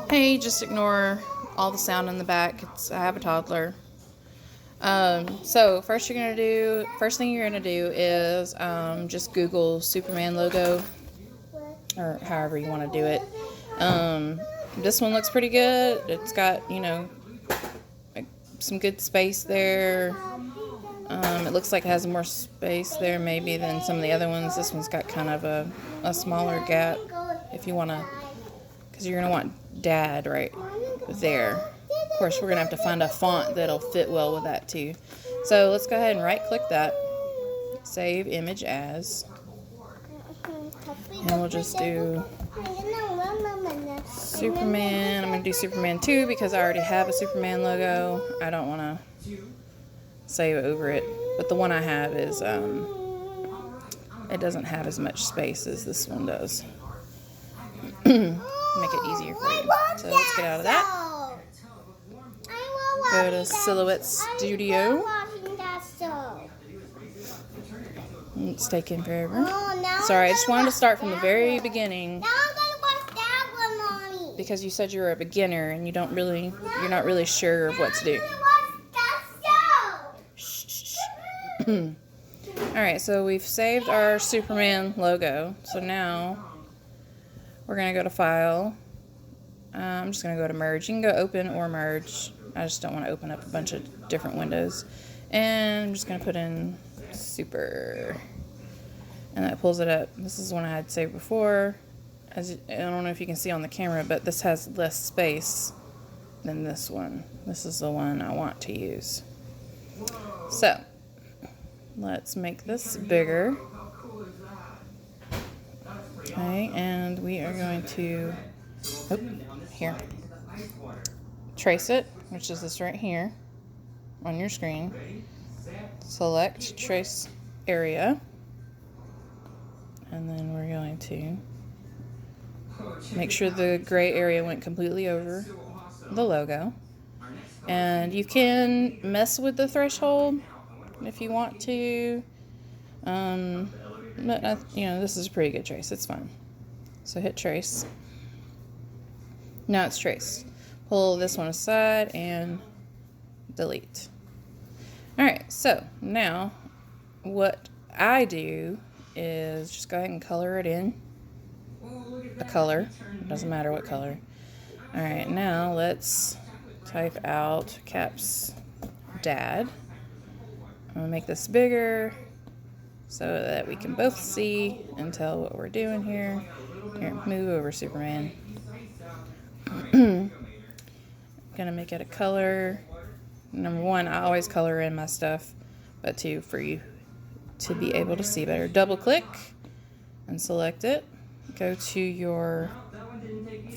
Hey, just ignore all the sound in the back. I have a toddler. So first thing you're gonna do is just Google Superman logo, or however you want to do it. This one looks pretty good. It's got, like some good space there. It looks like it has more space there maybe than some of the other ones. This one's got kind of a smaller gap if you want to, because you're going to want Dad right there. Of course, we're going to have to find a font that'll fit well with that too. So let's go ahead and right click that, save image as, and we'll just do Superman. I'm going to do Superman 2 because I already have a Superman logo. I don't want to save over it, but the one I have is it doesn't have as much space as this one does. Make it easier for you. So let's get out of that. Go to Silhouette Studio. It's taking forever. Sorry, I just wanted to start from the very beginning because you said you were a beginner and you're not really sure of what to do. Alright, so we've saved our Superman logo. So now we're going to go to File. I'm just going to go to Merge. You can go Open or Merge. I just don't want to open up a bunch of different windows. And I'm just going to put in Super. And that pulls it up. This is one I had saved before. I don't know if you can see on the camera, but this has less space than this one. This is the one I want to use. So let's make this bigger. Okay, and we are going to here trace it, which is this right here on your screen. Select trace area, and then we're going to make sure the gray area went completely over the logo. And you can mess with the threshold if you want to, but this is a pretty good trace. It's fine. So hit trace. Now it's traced. Pull this one aside and delete. Alright, so now what I do is just go ahead and color it in. A color. It doesn't matter what color. Alright, now let's type out caps Dad. I'm going to make this bigger so that we can both see and tell what we're doing here. Here, move over, Superman. I'm going to make it a color. Number one, I always color in my stuff, but two, for you to be able to see better. Double click and select it. Go to your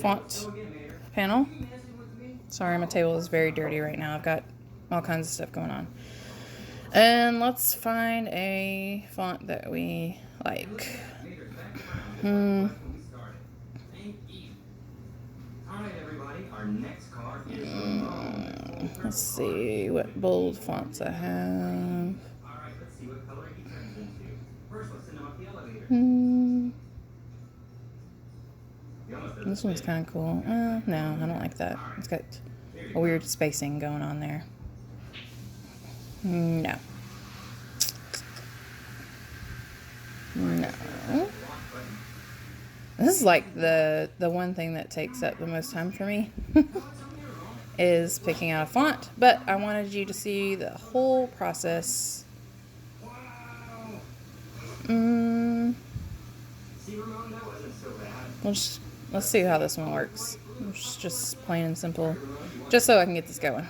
font panel. Sorry, my table is very dirty right now. I've got all kinds of stuff going on. And let's find a font that we like. Let's see what bold fonts I have. This one's kind of cool. No, I don't like that. It's got a weird spacing going on there. No. This is like the one thing that takes up the most time for me is picking out a font, but I wanted you to see the whole process. Let's see how this one works. It's just plain and simple, just so I can get this going.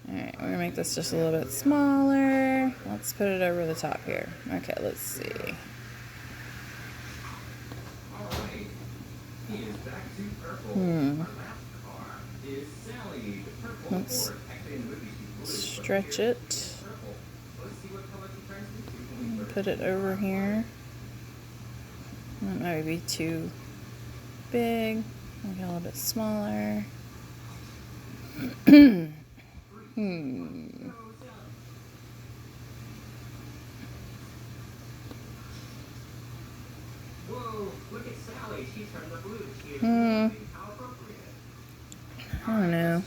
Alright, we're going to make this just a little bit smaller. Let's put it over the top here. Okay, let's see. Let's stretch it. Put it over here. That might be too big. Make it a little bit smaller. don't know.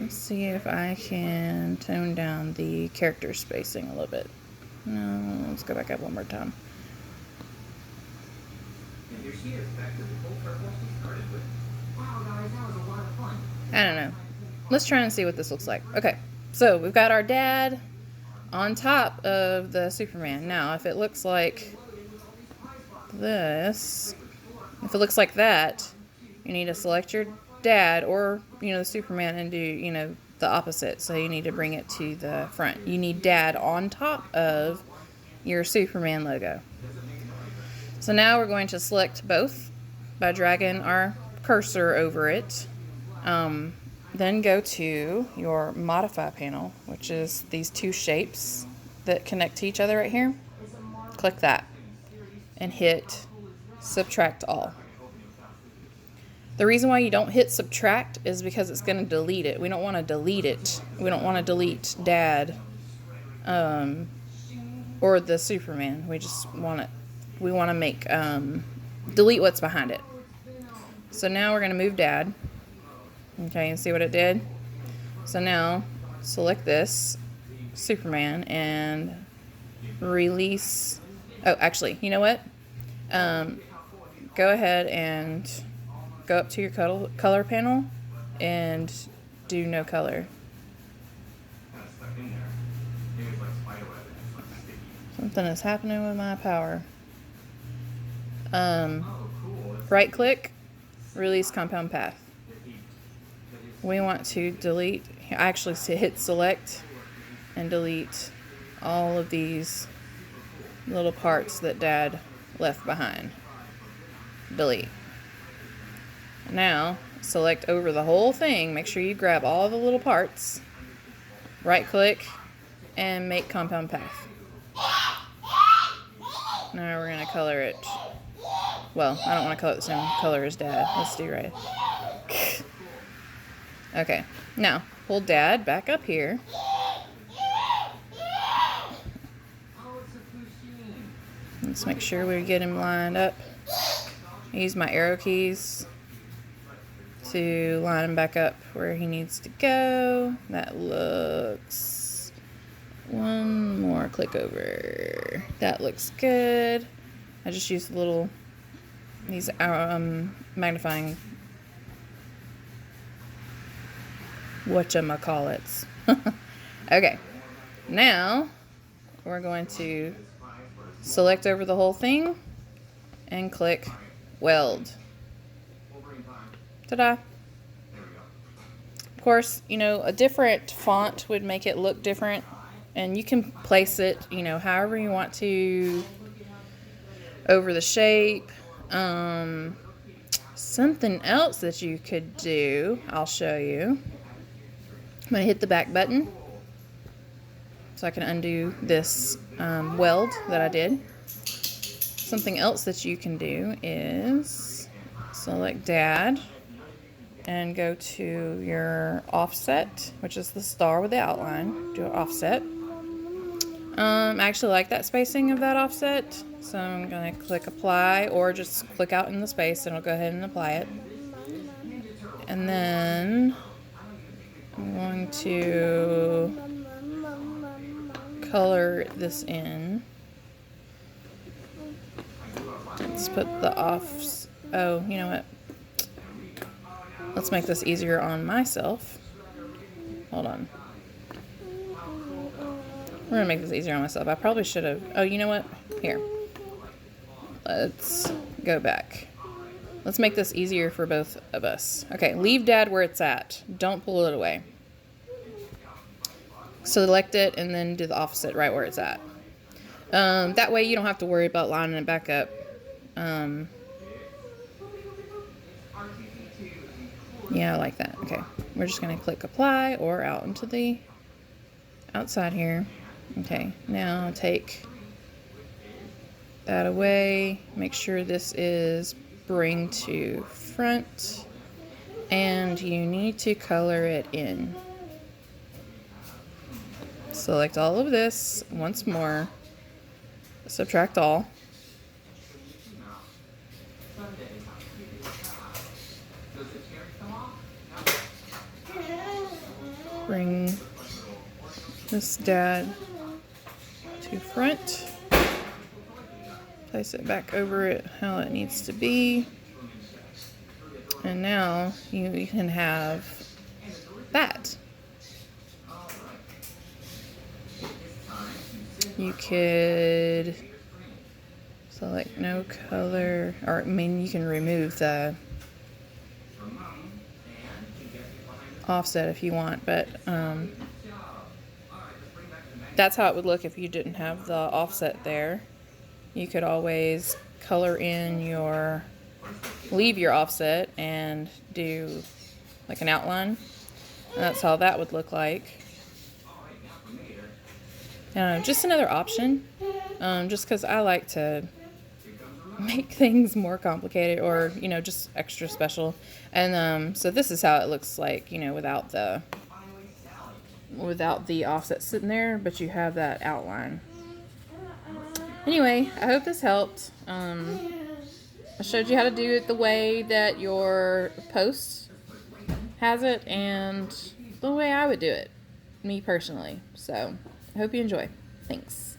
Let's see if I can tone down the character spacing a little bit. No, let's go back up one more time. I don't know. Let's try and see what this looks like. Okay, so we've got our dad on top of the Superman. Now, if it looks like this, if it looks like that, you need to select your dad or, the Superman and do, the opposite. So you need to bring it to the front. You need dad on top of your Superman logo. So now we're going to select both by dragging our cursor over it. Then go to your modify panel, which is these two shapes that connect to each other right here. Click that and hit subtract all. The reason why you don't hit subtract is because it's going to delete it. We don't want to delete it. We don't want to delete dad or the Superman. We just want to make delete what's behind it. So now we're going to move dad. Okay, and see what it did? So now select this Superman and release. Oh, actually, you know what? Go ahead and go up to your color panel and do no color. Something is happening with my power. Right click, release compound path. We want to delete, actually hit select and delete all of these little parts that dad left behind. Delete. Now, select over the whole thing. Make sure you grab all the little parts. Right click and make compound path. Now we're going to color it. Well, I don't want to color it the same color as dad. Let's do right. Okay, now pull dad back up here. Let's make sure we get him lined up. Use my arrow keys to line him back up where he needs to go. That looks... One more click over. That looks good. I just used these magnifying whatchamacallits. Okay, now we're going to select over the whole thing and click weld. Ta-da! Of course, a different font would make it look different, and you can place it, however you want to over the shape. Something else that you could do, I'll show you. I'm going to hit the back button so I can undo this weld that I did. Something else that you can do is select dad and go to your offset, which is the star with the outline. Do an offset. I actually like that spacing of that offset, so I'm going to click apply or just click out in the space and I'll go ahead and apply it. And then I'm going to color this in. Let's put the offs. Oh, you know what? Let's make this easier on myself. Hold on. We're going to make this easier on myself. I probably should have. Oh, you know what? Here. Let's go back. Let's make this easier for both of us. Okay, leave dad where it's at. Don't pull it away. Select it and then do the opposite right where it's at. That way you don't have to worry about lining it back up. Yeah, I like that. Okay, we're just going to click apply or out into the outside here. Okay, now take that away. Make sure this is bring to front, and you need to color it in. Select all of this once more, subtract all, bring this dad to front. Place it back over it how it needs to be. And now you can have that. You could select no color, or I mean, you can remove the offset if you want, but that's how it would look if you didn't have the offset there. You could always color in leave your offset and do like an outline. And that's how that would look like. Just another option, just because I like to make things more complicated or, just extra special. And so this is how it looks like, without the offset sitting there, but you have that outline. Anyway, I hope this helped. I showed you how to do it the way that your post has it and the way I would do it, me personally. So I hope you enjoy. Thanks.